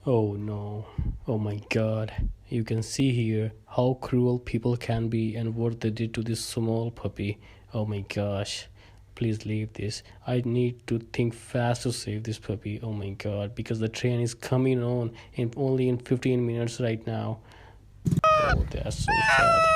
Oh no. Oh my god. You can see here how cruel people can be and what they did to this small puppy. Oh my gosh. Please leave this. I need to think fast to save this puppy. Oh my god. Because the train is coming on in only in 15 minutes right now. Oh, that's so sad.